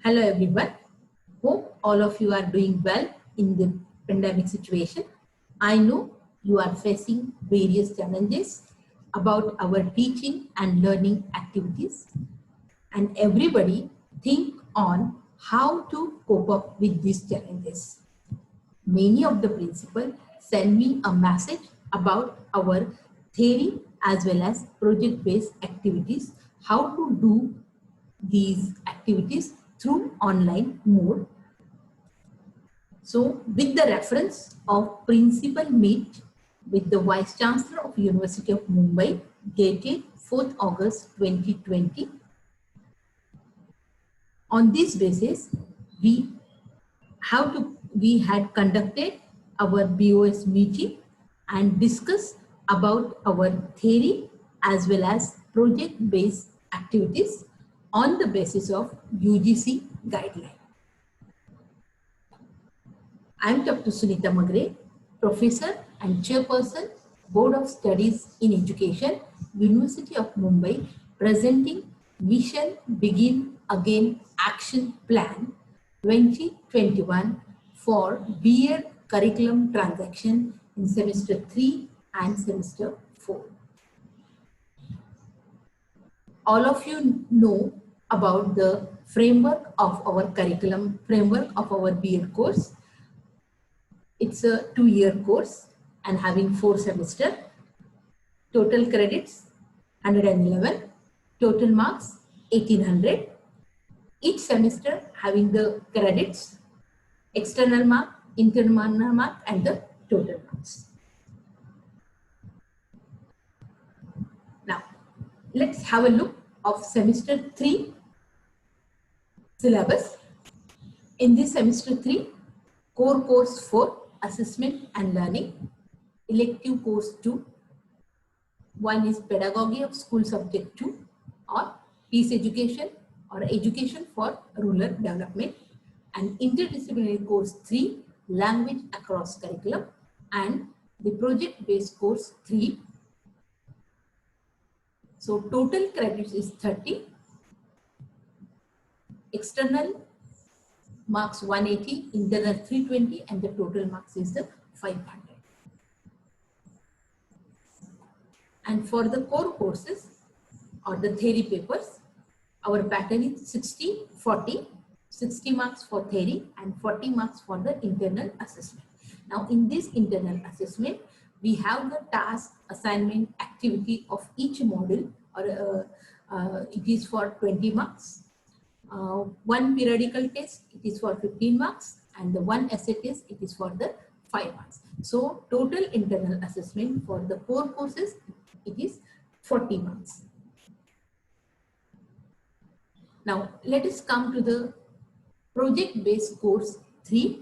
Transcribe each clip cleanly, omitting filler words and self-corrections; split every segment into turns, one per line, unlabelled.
Hello everyone. Hope all of you are doing well in the pandemic situation. I know you are facing various challenges about our teaching and learning activities, and everybody think on how to cope up with these challenges. Many of the principals send me a message about our theory as well as project-based activities, how to do these activities through online mode. So with the reference of principal meet with the Vice Chancellor of University of Mumbai dated 4th August 2020, on this basis we had conducted our BOS meeting and discussed about our theory as well as project-based activities on the basis of UGC guideline. I am Dr. Sunita Magre, Professor and Chairperson, Board of Studies in Education, University of Mumbai, presenting Mission Begin Again Action Plan 2021 for BEd curriculum transaction in semester 3 and semester 4. All of you know about the framework of our curriculum, framework of our BEd course. It's a 2-year course and having 4 semesters. Total credits 111, total marks 1800. Each semester having the credits, external mark, internal mark, and the total marks. Now, let's have a look of semester 3 syllabus. In this semester 3, core course 4, assessment and learning, elective course 2, one is pedagogy of school subject 2 or peace education or education for rural development, and interdisciplinary course 3, language across curriculum, and the project based course 3. So total credits is 30, external marks 180, internal 320, and the total marks is the 500. And for the core courses or the theory papers, our pattern is 60-40, 60 marks for theory and 40 marks for the internal assessment. Now in this internal assessment, we have the task, assignment, activity of each module, or it is for 20 marks. One periodical test, it is for 15 marks, and the one essay test, it is for the 5 marks. So total internal assessment for the core courses, it is 40 marks. Now let us come to the project-based course 3.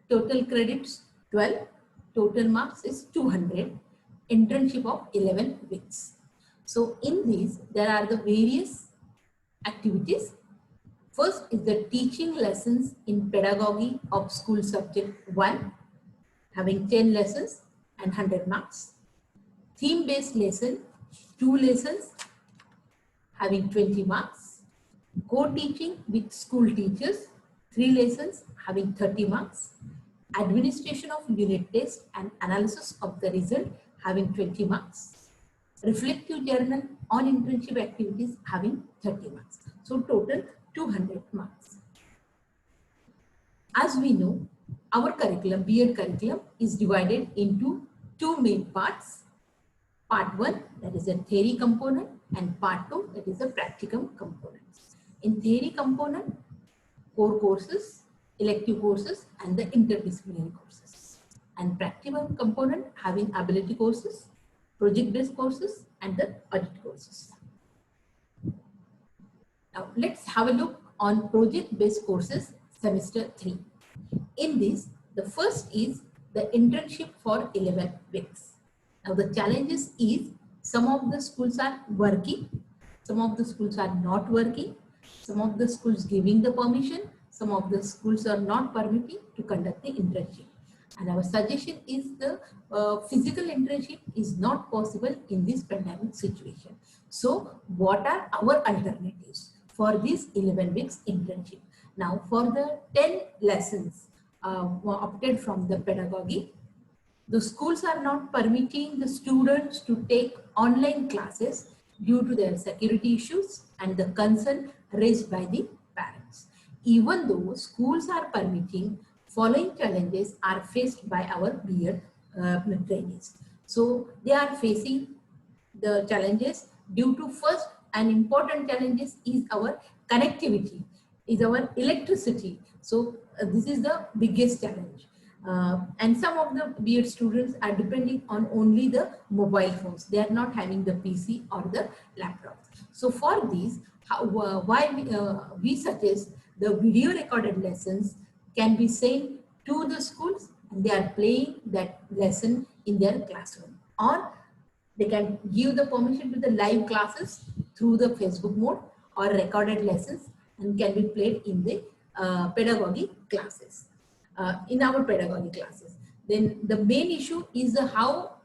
Total credits 12, total marks is 200, internship of 11 weeks. So in these, there are the various activities. First is the teaching lessons in pedagogy of school subject 1, having 10 lessons and 100 marks. Theme-based lesson, 2 lessons, having 20 marks. Co-teaching with school teachers, 3 lessons, having 30 marks. Administration of unit test and analysis of the result, having 20 marks. Reflective journal on internship activities, having 30 marks. So total 200 marks. As we know, our curriculum, BEd curriculum, is divided into 2 main parts. Part 1, that is a theory component, and part 2, that is a practicum component. In theory component, core courses, elective courses, and the interdisciplinary courses. And practicum component having ability courses, project-based courses, and the audit courses. Now let's have a look on project-based courses semester 3. In this, the first is the internship for 11 weeks. Now the challenges is some of the schools are working, some of the schools are not working, some of the schools giving the permission, some of the schools are not permitting to conduct the internship. And our suggestion is the physical internship is not possible in this pandemic situation. So what are our alternatives for this 11 weeks internship? Now for the 10 lessons opted from the pedagogy, the schools are not permitting the students to take online classes due to their security issues and the concern raised by the parents. Even though schools are permitting, following challenges are faced by our B.Ed trainees. So they are facing the challenges due to first and important challenges is our connectivity, is our electricity. So this is the biggest challenge. And some of the B.Ed students are depending on only the mobile phones. They are not having the PC or the laptops. So for these, why we suggest the video recorded lessons can be sent to the schools and they are playing that lesson in their classroom, or they can give the permission to the live classes through the Facebook mode or recorded lessons and can be played in the pedagogy classes, in our pedagogy classes. Then the main issue is how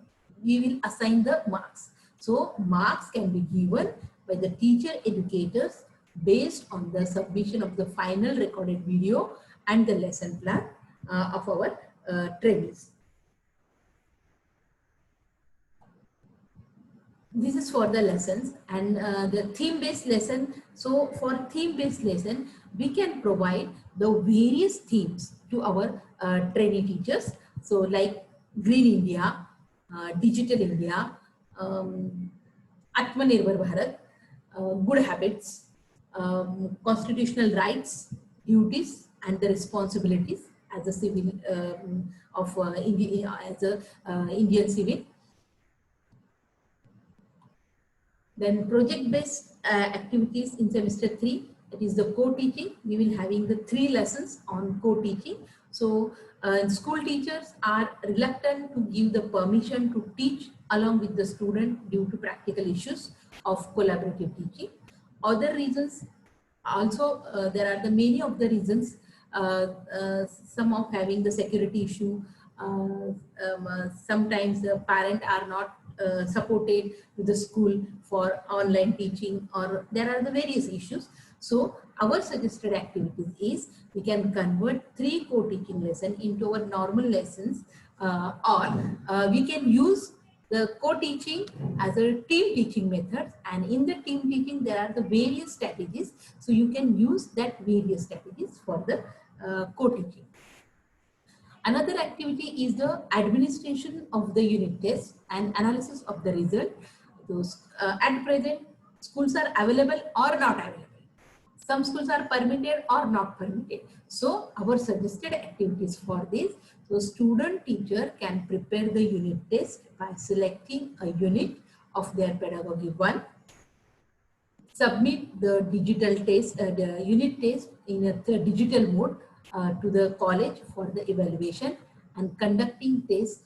we will assign the marks. So marks can be given by the teacher educators based on the submission of the final recorded video and the lesson plan of our trainees. This is for the lessons and the theme-based lesson. So for theme-based lesson, we can provide the various themes to our trainee teachers. So like Green India, Digital India, Atmanirbhar Bharat, good habits, constitutional rights, duties, and the responsibilities as a civil of Indian civil. Then project-based activities in semester 3, that is the co-teaching. We will having the 3 lessons on co-teaching. So school teachers are reluctant to give the permission to teach along with the student due to practical issues of collaborative teaching. Other reasons also, there are the many of the reasons, some of having the security issue, sometimes the parent are not supported to the school for online teaching, or there are the various issues. So our suggested activities is we can convert 3 co-teaching lessons into our normal lessons, or we can use the co-teaching as a team teaching method, and in the team teaching there are the various strategies, so you can use that various strategies for the co-teaching. Another activity is the administration of the unit test and analysis of the result. Those at present schools are available or not available. Some schools are permitted or not permitted. So our suggested activities for this, so student teacher can prepare the unit test by selecting a unit of their pedagogy 1, submit the digital test, the unit test in a digital mode to the college for the evaluation, and conducting tests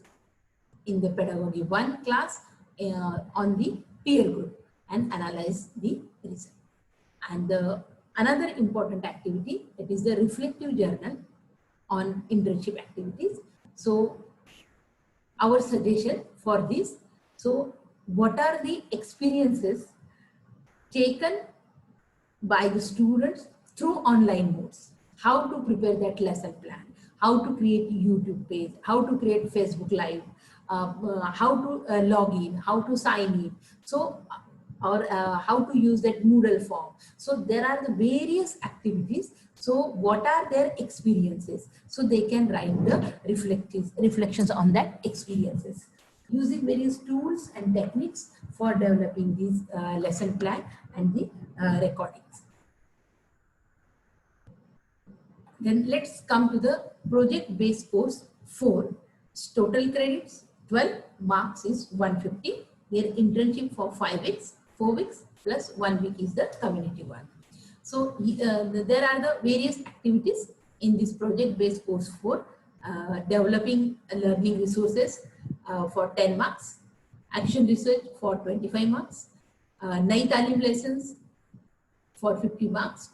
in the pedagogy 1 class on the peer group and analyze the result. And another important activity, that is the reflective journal on internship activities. So our suggestion for this, so what are the experiences taken by the students through online modes? How to prepare that lesson plan, how to create YouTube page, how to create Facebook Live, how to log in, how to sign in, so or how to use that Moodle form. So there are the various activities. So what are their experiences? So they can write the reflections on that experiences, using various tools and techniques for developing these lesson plan and the recordings. Then let's come to the project-based course 4. Total credits 12, marks is 150. Their internship for 5 weeks, 4 weeks plus 1 week is the community one. So there are the various activities in this project-based course 4. Developing learning resources for 10 marks, action research for 25 marks, Nai Talim lessons for 50 marks,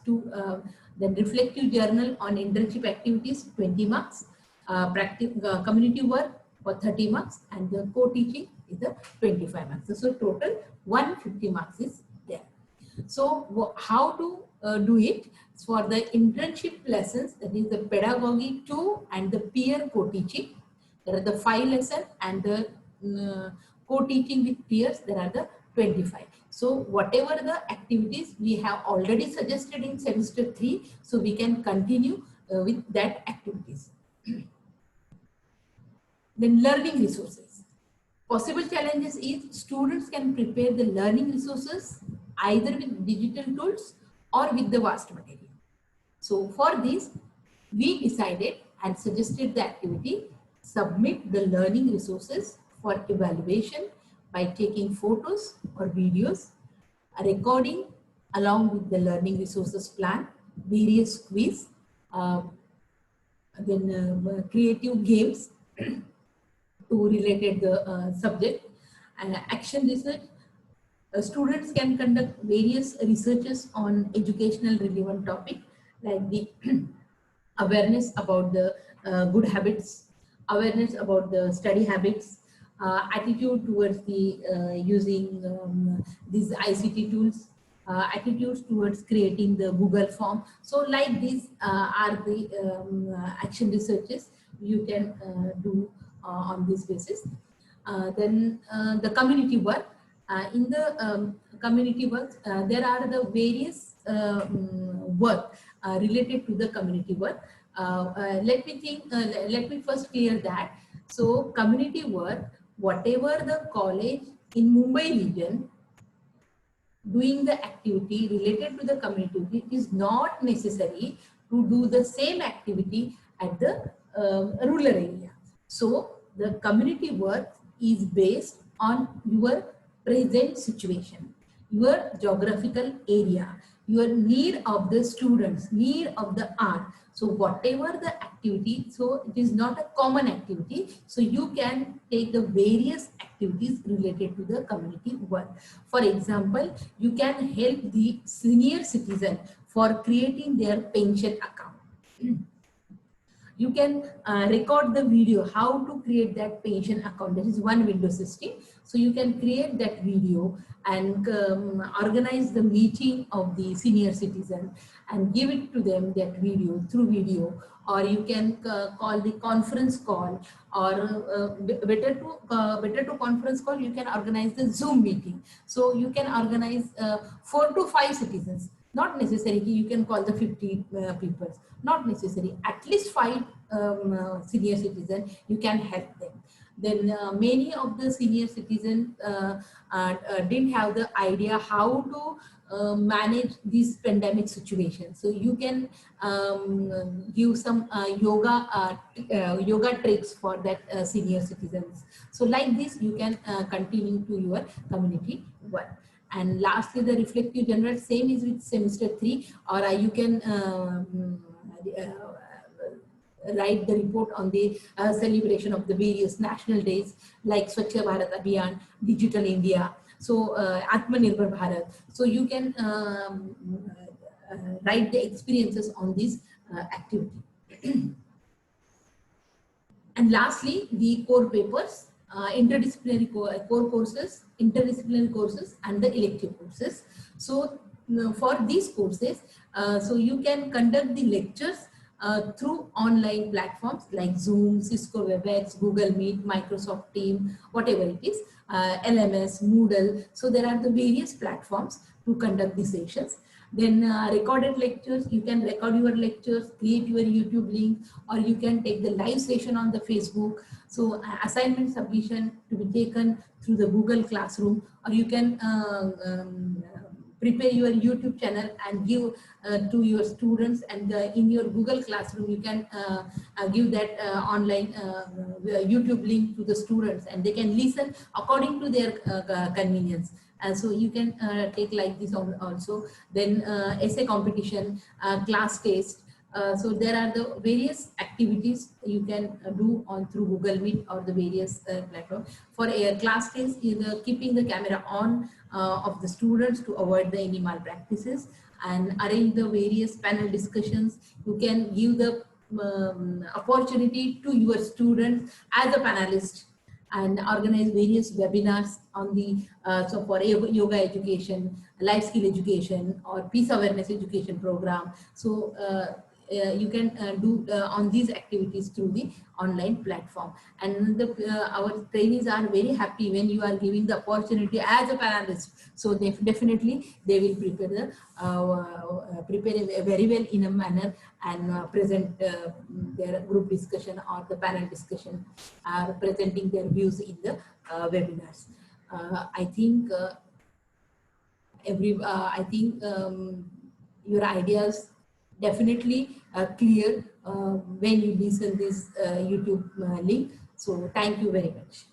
then reflective journal on internship activities 20 marks, community work for 30 marks, and the co-teaching is the 25 marks. So total 150 marks is there. So how to do it? for the internship lessons, that is the pedagogy 2 and the peer co-teaching. There are the 5 lessons, and the co-teaching with peers, there are the 25. So whatever the activities we have already suggested in semester 3, so we can continue with that activities. Then learning resources. Possible challenges is students can prepare the learning resources either with digital tools or with the vast material. So for this, we decided and suggested the activity, submit the learning resources for evaluation by taking photos or videos, a recording along with the learning resources plan, various quiz, then creative games to related the subject, and action research. Students can conduct various researches on educational relevant topic, like the awareness about the good habits, awareness about the study habits, attitude towards the using these ICT tools, attitudes towards creating the Google form. So like these are the action researches you can do on this basis. Then the community work. In the community work, there are the various work related to the community work. Let me first clear that. So community work, whatever the college in Mumbai region doing the activity related to the community, it is not necessary to do the same activity at the rural area. So the community work is based on your present situation, your geographical area, your need of the students, need of the art. So whatever the activity, so it is not a common activity. So you can take the various activities related to the community work. For example, you can help the senior citizen for creating their pension account. You can record the video how to create that pension account. That is one window system. So you can create that video and organize the meeting of the senior citizen and give it to them, that video, through video, or you can call the conference call, or better to conference call, you can organize the Zoom meeting. So you can organize 4 to 5 citizens. Not necessary you can call the 50 people, not necessary, at least 5 senior citizens, you can help them. Then many of the senior citizens didn't have the idea how to manage this pandemic situation. So you can give some yoga tricks for that senior citizens. So like this, you can continue to your community work. And lastly, the reflective journal, same is with semester 3, or you can write the report on the celebration of the various national days like Swachh Bharat Abhiyan, Digital India, so Atmanirbhar Bharat. So you can write the experiences on this activity. And lastly, the core papers, interdisciplinary core courses, interdisciplinary courses, and the elective courses. So for these courses, so you can conduct the lectures through online platforms like Zoom, Cisco WebEx, Google Meet, Microsoft Teams, whatever it is, LMS, Moodle. So there are the various platforms to conduct the sessions. Then recorded lectures, you can record your lectures, create your YouTube link, or you can take the live session on the Facebook. So assignment submission to be taken through the Google Classroom, or you can prepare your YouTube channel and give to your students, and in your Google Classroom you can give that online YouTube link to the students, and they can listen according to their convenience. And so you can take like this also. Then essay competition, class test. So there are the various activities you can do on through Google Meet or the various platforms. For a class test, either keeping the camera on of the students to avoid the any malpractices, and arrange the various panel discussions. You can give the opportunity to your students as a panelist and organize various webinars on the so for yoga education, life skill education, or peace awareness education program. So you can do on these activities through the online platform. And our trainees are very happy when you are giving the opportunity as a panelist. So definitely they will prepare very well in a manner and present their group discussion or the panel discussion, are presenting their views in the webinars. I think your ideas definitely clear when you listen this YouTube link. So thank you very much.